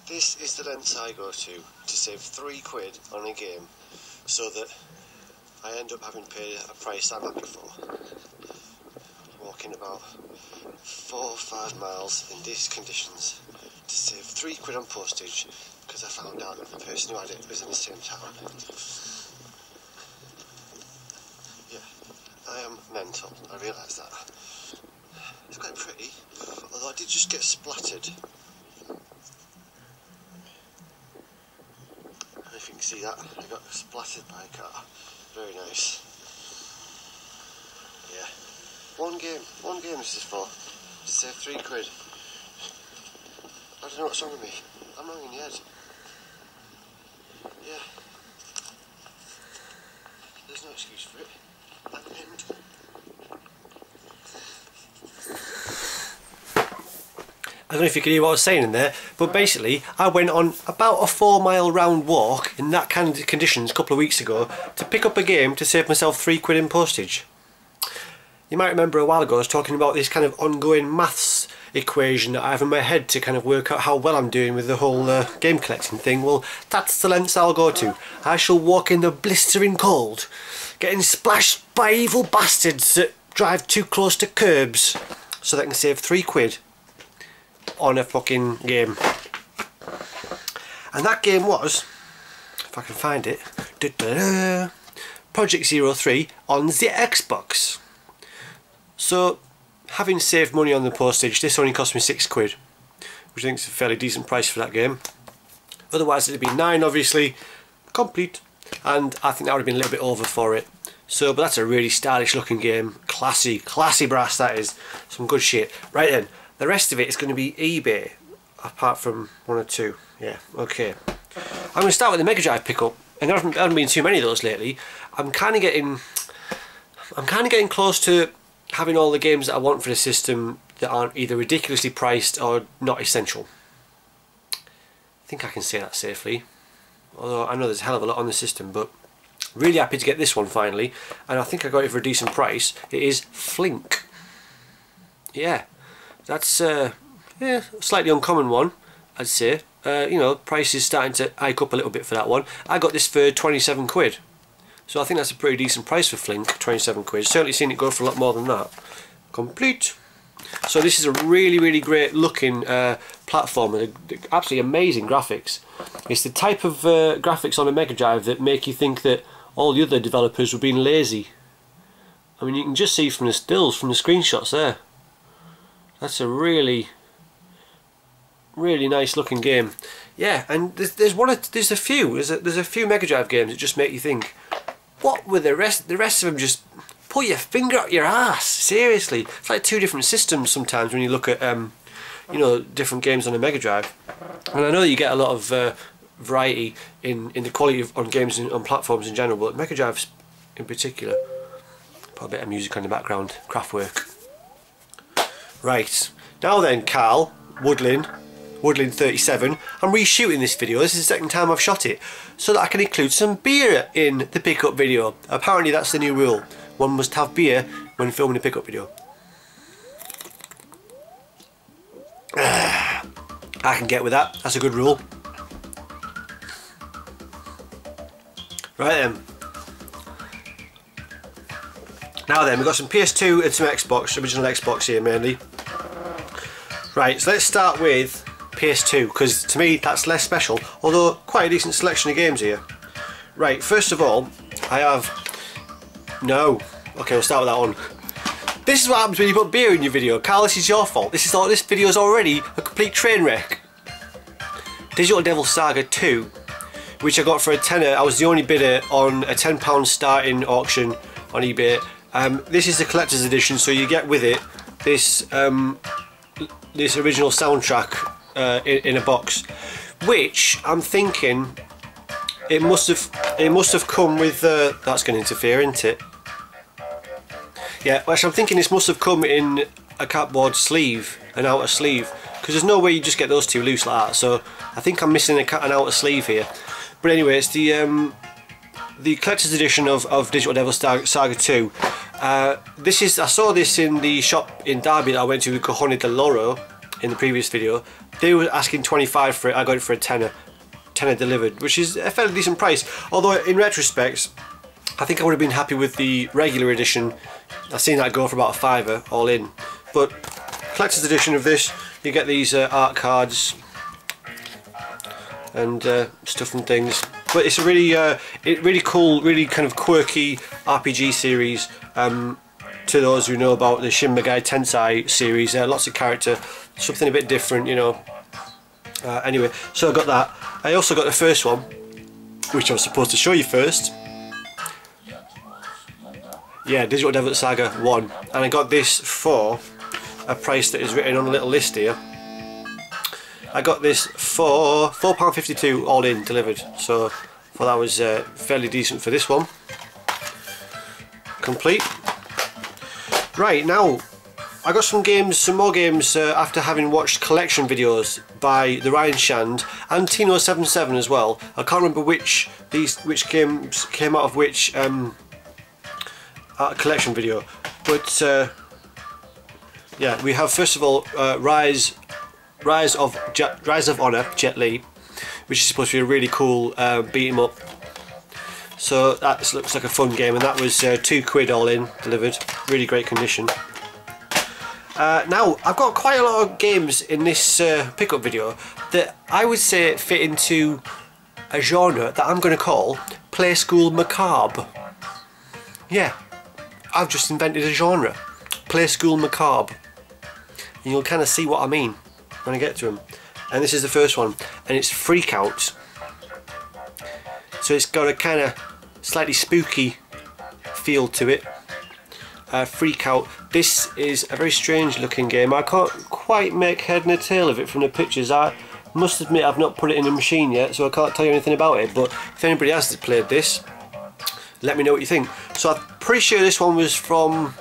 This is the lengths I go to save £3 on a game, so that I end up having to pay a price I'm happy for. Walking about 4 or 5 miles in these conditions to save £3 on postage, because I found out that the person who had it was in the same town. Yeah, I am mental, I realise that. It's quite pretty, although I did just get splattered. If you can see that, I got splattered by a car. Very nice. Yeah. One game this is for. To save £3. I don't know what's wrong with me. I'm wrong in the head. Yeah. There's no excuse for it. I'm mental. I don't know if you can hear what I was saying in there, but basically I went on about a 4-mile round walk in that kind of conditions a couple of weeks ago to pick up a game to save myself £3 in postage. You might remember a while ago I was talking about this kind of ongoing maths equation that I have in my head to kind of work out how well I'm doing with the whole game collecting thing. Well, that's the lengths I'll go to. I shall walk in the blistering cold, getting splashed by evil bastards that drive too close to curbs so they can save £3 on a fucking game. And that game was, if I can find it, Project 03 on the Xbox. So, having saved money on the postage, this only cost me £6, which I think is a fairly decent price for that game. Otherwise it'd be £9 obviously, complete, and I think that would have been a little bit over for it. So, but that's a really stylish looking game, classy brass that is, some good shit. Right then, the rest of it is going to be eBay, apart from 1 or 2, yeah, okay. I'm going to start with the Mega Drive pickup, and there haven't been too many of those lately. I'm kind of getting close to having all the games that I want for the system that aren't either ridiculously priced or not essential. I think I can say that safely, although I know there's a hell of a lot on the system, but really happy to get this one finally, and I think I got it for a decent price. It is Flink. Yeah, that's yeah, a slightly uncommon one, I'd say. You know, price is starting to hike up a little bit for that one. I got this for £27. So I think that's a pretty decent price for Flink, £27. Certainly seen it go for a lot more than that. Complete. So this is a really great looking platformer, absolutely amazing graphics. It's the type of graphics on a Mega Drive that make you think that all the other developers were being lazy. I mean, you can just see from the stills, from the screenshots there. That's a really nice looking game. Yeah, and there's a few Mega Drive games that just make you think, what were the rest of them? Just pull your finger up your ass, seriously. It's like 2 different systems sometimes when you look at you know, different games on a Mega Drive. And I know you get a lot of variety in the quality on games and on platforms in general, but Mega Drives in particular. Put a bit of music on the background, Kraftwerk. Right, now then, Carl Woodland 37, I'm reshooting this video. This is the second time I've shot it, so that I can include some beer in the pickup video. Apparently that's the new rule. One must have beer when filming a pickup video. I can get with that, that's a good rule. Right then. Now then, we've got some PS2 and some Xbox, original Xbox here mainly. Right, so let's start with PS2, because to me that's less special, although quite a decent selection of games here. Right, first of all, I have... No. Okay, we'll start with that one. This is what happens when you put beer in your video. Carl, this is your fault. This video is already a complete train wreck. Digital Devil Saga 2, which I got for a tenner. I was the only bidder on a £10 starting auction on eBay. This is the collector's edition, so you get with it this this original soundtrack in a box, which I'm thinking it must have come with that's going to interfere, isn't it? Yeah, well, I'm thinking this must have come in a cardboard sleeve, an outer sleeve, because there's no way you just get those two loose like that. So I think I'm missing an outer sleeve here. But anyway, it's the collector's edition of Digital Devil Saga 2. I saw this in the shop in Derby that I went to, Cojone del Loro, in the previous video. They were asking 25 for it. I got it for a tenner delivered, which is a fairly decent price. Although in retrospect, I think I would have been happy with the regular edition. I've seen that go for about a fiver all in. But collector's edition of this, you get these art cards and stuff and things. But it's a really cool, really kind of quirky RPG series. To those who know about the Shin Megami Tensei series, lots of character, something a bit different, you know. Anyway, so I got that. I also got the first one, which I was supposed to show you first. Yeah, Digital Devil Saga 1, and I got this for a price that is written on a little list here. I got this for £4.52 all in delivered, so I thought that was fairly decent for this one. Complete. Right, now I got some more games after having watched collection videos by the Ryan Shand and Tino77 as well. I can't remember which games came out of which collection video, but yeah, we have first of all Rise of Honor Jet Li, which is supposed to be a really cool beat 'em up. So that looks like a fun game, and that was £2 all in delivered. Really great condition. Now I've got quite a lot of games in this pickup video that I would say fit into a genre that I'm going to call Play School Macabre. Yeah, I've just invented a genre, Play School Macabre, and you'll kind of see what I mean when I get to them. And this is the first one, and it's Freak Out. So it's got a kind of slightly spooky feel to it. Freak Out. This is a very strange looking game. I can't quite make head and a tail of it from the pictures. I must admit I've not put it in a machine yet, so I can't tell you anything about it, but if anybody else has played this, let me know what you think. So I'm pretty sure this one was from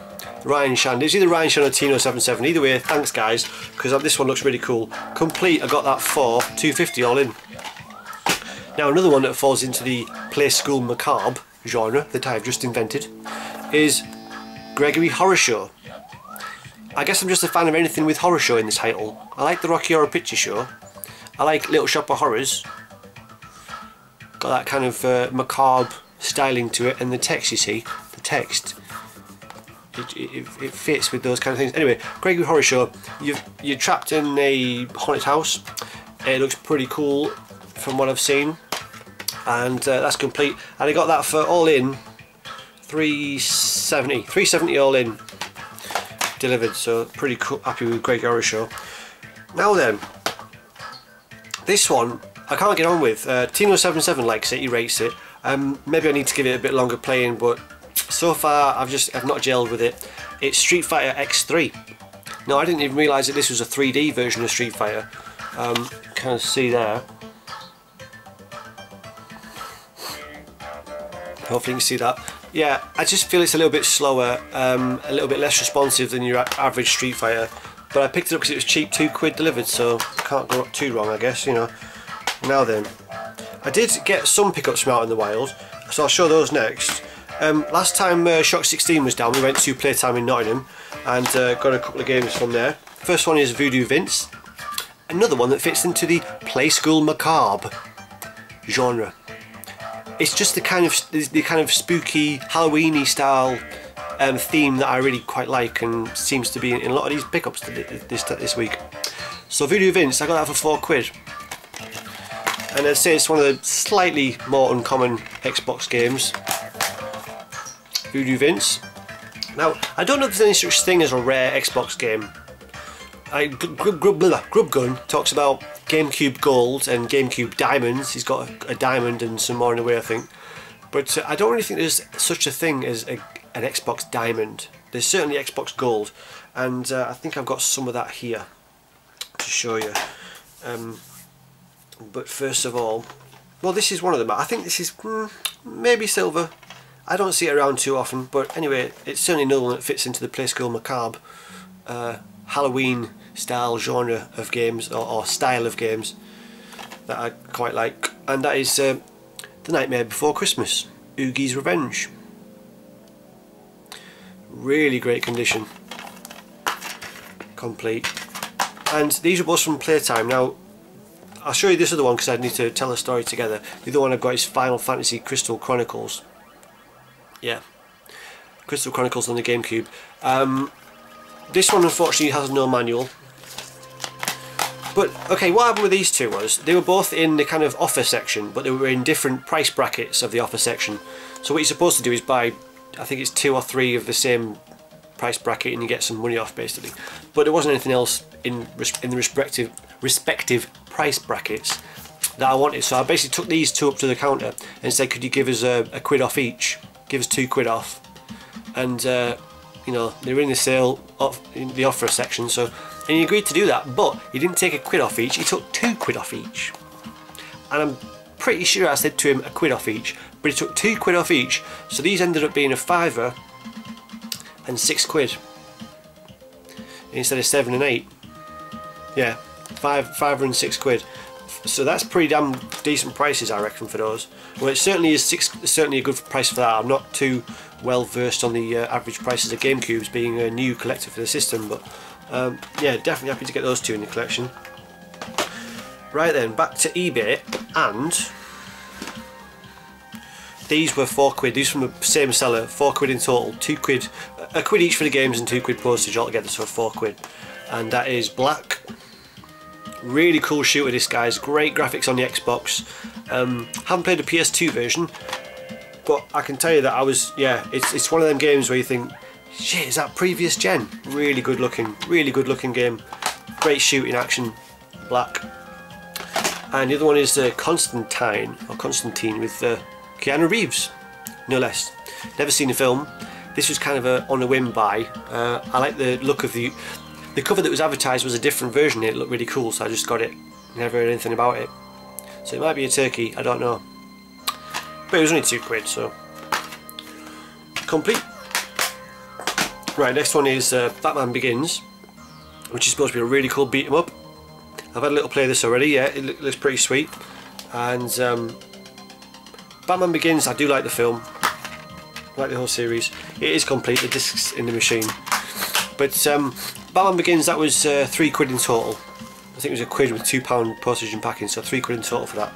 Ryan Shand. It's either Ryan Shand or Tino77. Either way, thanks guys, because this one looks really cool. Complete, I got that for £2.50 all in. Now another one that falls into the Play School Macabre genre that I've just invented is Gregory Horror Show. I guess I'm just a fan of anything with horror show in the title. I like the Rocky Horror Picture Show. I like Little Shop of Horrors. Got that kind of macabre styling to it, and the text, you see, the text, it fits with those kind of things. Anyway, Gregory Horror Show, you're trapped in a haunted house. It looks pretty cool from what I've seen, and that's complete. And I got that for all in £3.70 all in delivered, so pretty cool, happy with Gregory Horror Show. Now then, this one I can't get on with. Tino77 likes it, he rates it. Maybe I need to give it a bit longer playing, but so far I've not gelled with it. It's Street Fighter X3. Now I didn't even realise that this was a 3D version of Street Fighter. Kind of see there. Hopefully you can see that. Yeah, I just feel it's a little bit slower, a little bit less responsive than your average Street Fighter. But I picked it up because it was cheap, £2 delivered, so can't go too wrong, I guess, you know. Now then, I did get some pickups from Out in the Wild, so I'll show those next. Last time Shock 16 was down, we went to Playtime in Nottingham and got a couple of games from there. First one is Voodoo Vince, another one that fits into the Play School Macabre genre. It's just the kind of spooky, Halloweeny style theme that I really quite like, and seems to be in a lot of these pickups this week. So Voodoo Vince, I got that for £4, and I'd say it's one of the slightly more uncommon Xbox games. Voodoo Vince. Now I don't know if there's any such thing as a rare Xbox game. Grub Gun talks about GameCube Gold and GameCube Diamonds. He's got a diamond and some more in the way, I think. But I don't really think there's such a thing as an Xbox Diamond. There's certainly Xbox Gold, and I think I've got some of that here to show you. But first of all, well, this is one of them. I think this is maybe silver. I don't see it around too often, but anyway, it's certainly another one that fits into the Play School Macabre Halloween style genre of games, or style of games that I quite like, and that is The Nightmare Before Christmas, Oogie's Revenge. Really great condition. Complete. And these are both from Playtime. Now, I'll show you this other one because I need to tell a story together. The other one I've got is Final Fantasy Crystal Chronicles. Yeah, Crystal Chronicles on the GameCube. This one unfortunately has no manual. But okay, what happened with these two was they were both in the kind of offer section, but they were in different price brackets of the offer section. So what you're supposed to do is buy, I think it's 2 or 3 of the same price bracket and you get some money off basically. But there wasn't anything else in the respective price brackets that I wanted. So I basically took these two up to the counter and said, could you give us a quid off each? Give us 2 quid off. And you know, they were in the sale in the offer section, so. And he agreed to do that, but he didn't take a quid off each, he took 2 quid off each. And I'm pretty sure I said to him a quid off each, but he took 2 quid off each, so these ended up being a £5 and 6 quid. Instead of 7 and 8. Yeah, £5 and 6 quid. So that's pretty damn decent prices, I reckon, for those. Well, it certainly is certainly a good price for that. I'm not too well versed on the average prices of GameCubes, being a new collector for the system, but yeah, definitely happy to get those two in the collection. Right then, back to eBay, and these were 4 quid. These from the same seller, 4 quid in total. 2 quid, a quid each for the games and 2 quid postage altogether, so 4 quid. And that is Black. Really cool shooter, this guy's great graphics on the Xbox. Haven't played the PS2 version, but I can tell you that it's one of them games where you think, shit, is that previous gen? Really good looking game. Great shooting action, Black. And the other one is Constantine with Keanu Reeves, no less. Never seen the film. This was kind of on a whim buy. I like the look of the cover that was advertised was a different version. It looked really cool, so I just got it. Never heard anything about it. So it might be a turkey, I don't know. But it was only 2 quid, so complete. Right, next one is Batman Begins, which is supposed to be a really cool beat 'em up. I've had a little play of this already. Yeah, it looks pretty sweet. And Batman Begins, I do like the film, I like the whole series. It is complete, the discs in the machine. But Batman Begins, that was 3 quid in total. I think it was a quid with £2 postage and packing, so 3 quid in total for that.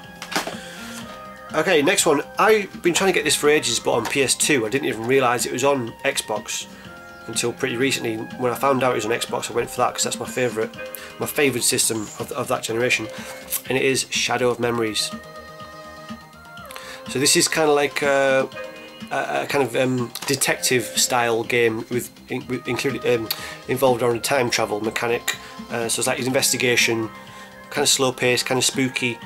Okay, next one. I've been trying to get this for ages, but on PS2. I didn't even realise it was on Xbox until pretty recently. When I found out it was on Xbox, I went for that because that's my favourite system of that generation, and it is Shadow of Memories. So this is kind of like a kind of detective style game with involved on a time travel mechanic. So it's like investigation, kind of slow paced, kind of spooky.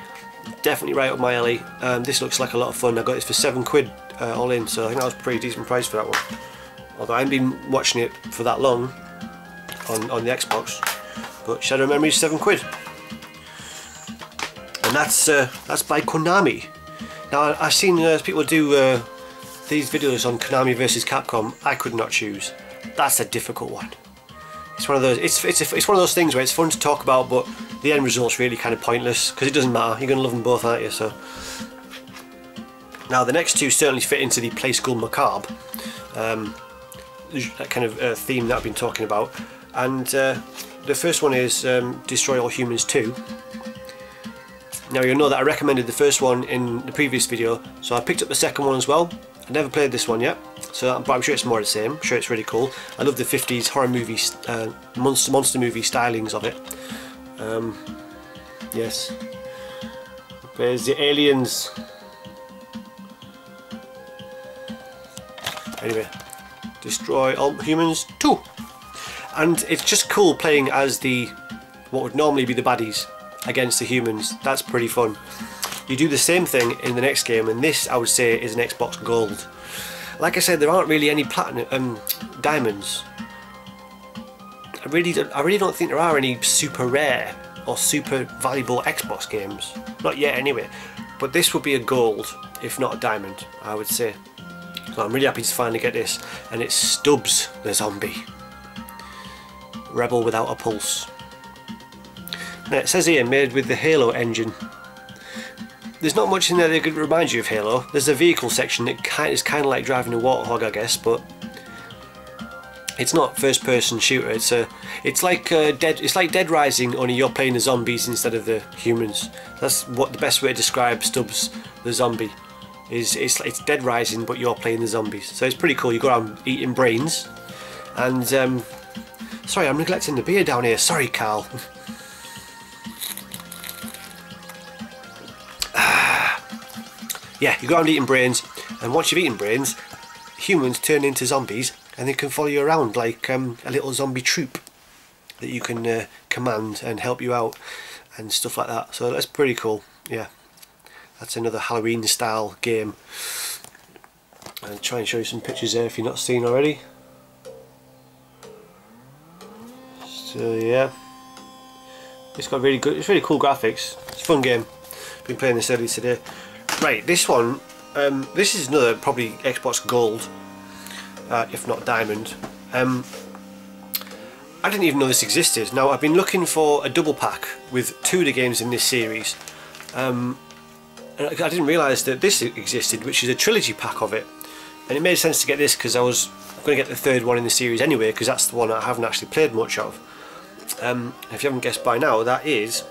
Definitely right up my alley. This looks like a lot of fun. I got this for 7 quid all in, so I think that was a pretty decent price for that one. Although I haven't been watching it for that long on the Xbox, but Shadow of Memories, 7 quid. And that's by Konami. Now I've seen people do these videos on Konami versus Capcom. I could not choose. That's a difficult one. It's one of those. It's one of those things where it's fun to talk about, but the end result's really kind of pointless because it doesn't matter. You're gonna love them both, aren't you? So now the next two certainly fit into the Play School Macabre, that kind of theme that I've been talking about. And the first one is Destroy All Humans 2. Now you'll know that I recommended the first one in the previous video, so I picked up the second one as well. I've never played this one yet, but I'm sure it's more the same. I'm sure it's really cool. I love the 50s horror movie, monster movie stylings of it. Yes. There's the aliens. Anyway, Destroy All Humans 2. And it's just cool playing as what would normally be the baddies against the humans. That's pretty fun. You do the same thing in the next game, and this I would say is an Xbox Gold. Like I said, there aren't really any platinum diamonds. I really don't think there are any super rare or super valuable Xbox games. Not yet anyway. But this would be a gold, if not a diamond, I would say. So I'm really happy to finally get this. And it's Stubbs the Zombie. Rebel Without a Pulse. Now it says here, made with the Halo engine. There's not much in there that could remind you of Halo. There's a vehicle section that is kind of like driving a Warthog, I guess, but It's not first-person shooter. It's like Dead Rising, only you're playing the zombies instead of the humans. That's what the best way to describe Stubbs the zombie is. It's Dead Rising, but you're playing the zombies. So it's pretty cool. You go around eating brains, and sorry, I'm neglecting the beer down here. Sorry, Carl. Yeah, you go around eating brains, and once you've eaten brains, humans turn into zombies. And they can follow you around like a little zombie troop that you can command and help you out and stuff like that. So that's pretty cool. Yeah, that's another Halloween style game. I'll try and show you some pictures there if you're not seen already. So yeah, it's got really good. It's really cool graphics. It's a fun game. Been playing this early today. Right, this one. This is another probably Xbox Gold. If not Diamond. I didn't even know this existed. Now I've been looking for a double pack with 2 of the games in this series. And I didn't realise that this existed, which is a trilogy pack of it. And it made sense to get this because I was going to get the 3rd one in the series anyway, because that's the one I haven't actually played much of. If you haven't guessed by now, that is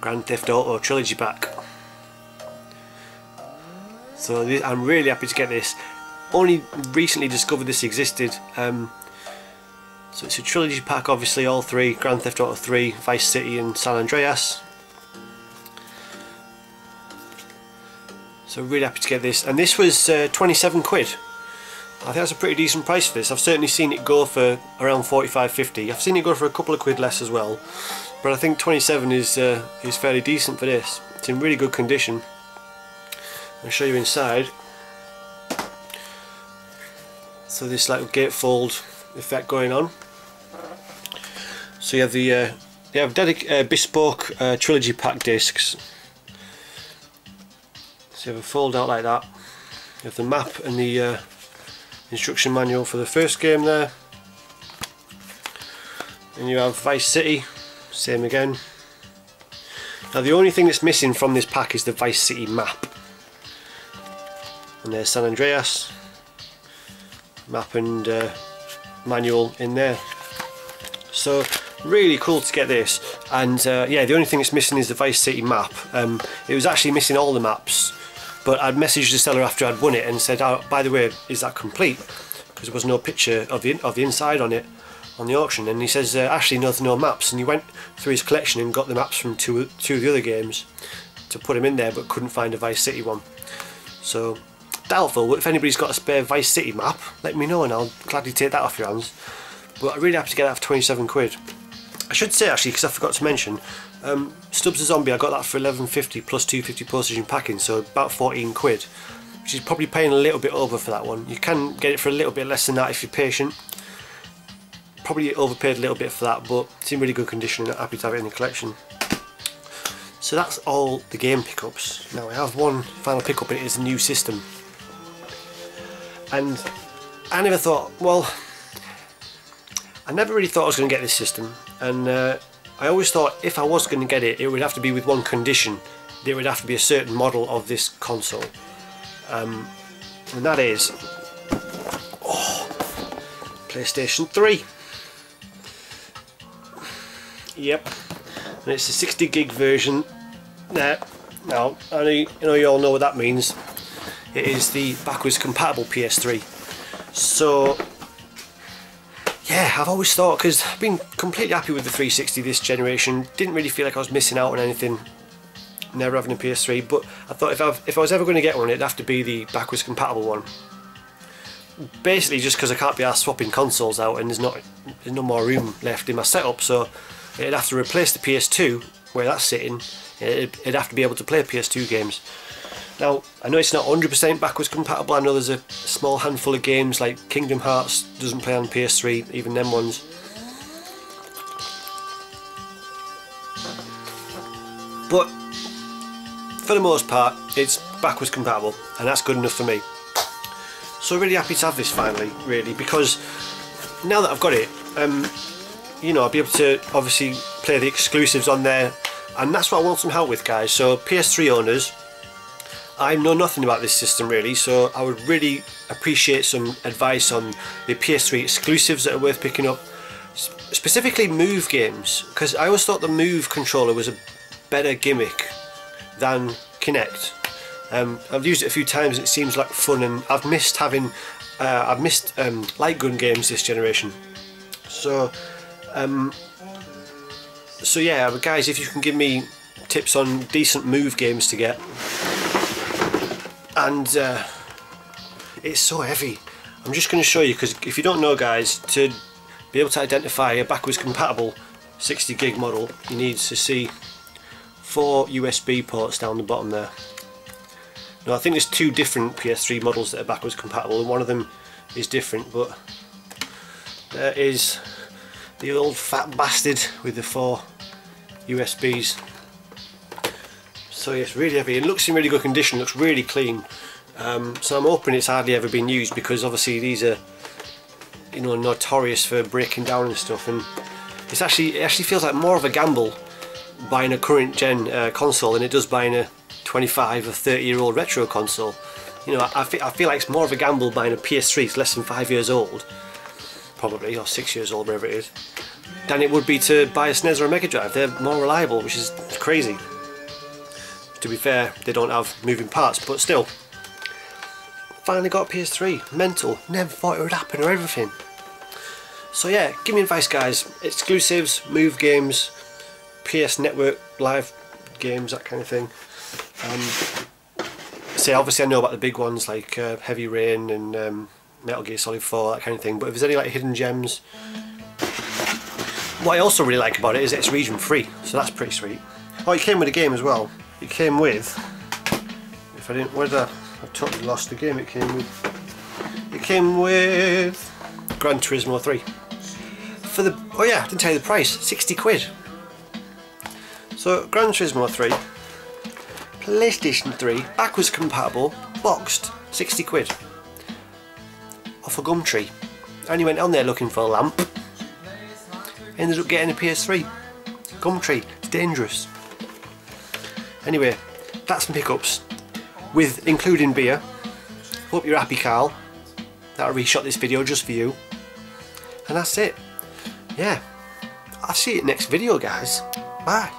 Grand Theft Auto Trilogy Pack. So I'm really happy to get this. Only recently discovered this existed. So it's a trilogy pack, obviously, all 3, Grand Theft Auto 3, Vice City and San Andreas. So really happy to get this, and this was 27 quid. I think that's a pretty decent price for this. I've certainly seen it go for around 45-50. I've seen it go for a couple of quid less as well, but I think 27 is fairly decent for this. It's in really good condition. I'll show you inside. So this like gatefold effect going on. So you have the bespoke trilogy pack discs. So you have a fold out like that. You have the map and the instruction manual for the first game there. And you have Vice City, same again. Now the only thing that's missing from this pack is the Vice City map. And there's San Andreas. Map and manual in there. So really cool to get this, and yeah, the only thing that's missing is the Vice City map. It was actually missing all the maps, but I'd messaged the seller after I'd won it and said, oh, by the way, is that complete? Because there was no picture of the inside on it on the auction, and he says actually no maps, and he went through his collection and got the maps from two of the other games to put him in there, but couldn't find a Vice City one. So doubtful. If anybody's got a spare Vice City map, let me know and I'll gladly take that off your hands. But I'm really happy to get that for 27 quid. I should say actually, because I forgot to mention, Stubbs the Zombie, I got that for 11.50 plus 2.50 postage and packing, so about 14 quid, which is probably paying a little bit over for that one. You can get it for a little bit less than that if you're patient. Probably overpaid a little bit for that, but it's in really good condition and happy to have it in the collection. So that's all the game pickups. Now I have one final pickup, and it is a new system. And I never thought, well, I never really thought I was going to get this system, and I always thought if I was going to get it, it would have to be with one condition. There would have to be a certain model of this console, and that is PlayStation 3. Yep, and it's the 60 gig version there. Now, I know you all know what that means. It is the backwards compatible PS3. So yeah, I've always thought, because I've been completely happy with the 360 this generation, didn't really feel like I was missing out on anything never having a PS3, but I thought if I was ever going to get one, it'd have to be the backwards compatible one. Basically just because I can't be arsed swapping consoles out, and there's no more room left in my setup, so it'd have to replace the PS2 where that's sitting. It'd have to be able to play PS2 games. Now, I know it's not 100% backwards compatible. I know there's a small handful of games like Kingdom Hearts doesn't play on PS3, even them ones. But for the most part, it's backwards compatible, and that's good enough for me. So really happy to have this finally, really, because now that I've got it, you know, I'll be able to obviously play the exclusives on there, and that's what I want some help with, guys. So PS3 owners, I know nothing about this system really, so I would really appreciate some advice on the PS3 exclusives that are worth picking up. Specifically Move games, because I always thought the Move controller was a better gimmick than Kinect. I've used it a few times and it seems like fun, and I've missed having light gun games this generation. So yeah, guys, if you can give me tips on decent Move games to get. And it's so heavy. I'm just going to show you, because if you don't know, guys, to be able to identify a backwards compatible 60 gig model, you need to see 4 USB ports down the bottom there. Now I think there's 2 different PS3 models that are backwards compatible, and one of them is different, but there is the old fat bastard with the 4 USBs. So yeah, it's really heavy. It looks in really good condition, looks really clean. So I'm hoping it's hardly ever been used, because obviously these are, you know, notorious for breaking down and stuff, and it actually feels like more of a gamble buying a current gen console than it does buying a 25 or 30-year-old retro console. You know, I feel like it's more of a gamble buying a PS3, it's less than 5 years old, probably, or 6 years old, wherever it is, than it would be to buy a SNES or a Mega Drive. They're more reliable, which is crazy. To be fair, they don't have moving parts, but still. Finally got a PS3. Mental. Never thought it would happen or everything. So yeah, give me advice, guys. Exclusives, Move games, PS Network live games, that kind of thing. So obviously I know about the big ones like Heavy Rain and Metal Gear Solid 4, that kind of thing, but if there's any like hidden gems. What I also really like about it is it's region free, so that's pretty sweet. Oh, it came with a game as well. It came with, if I didn't, I've totally lost the game it came with Gran Turismo 3. For the, oh yeah, I didn't tell you the price, 60 quid. So Gran Turismo 3, PlayStation 3, backwards compatible, boxed, 60 quid. Off a Gumtree. I only went on there looking for a lamp. Ended up getting a PS3. Gumtree, it's dangerous. Anyway, that's some pickups, with including beer. Hope you're happy, Carl, that I reshot this video just for you. And that's it. Yeah, I'll see you next video, guys. Bye.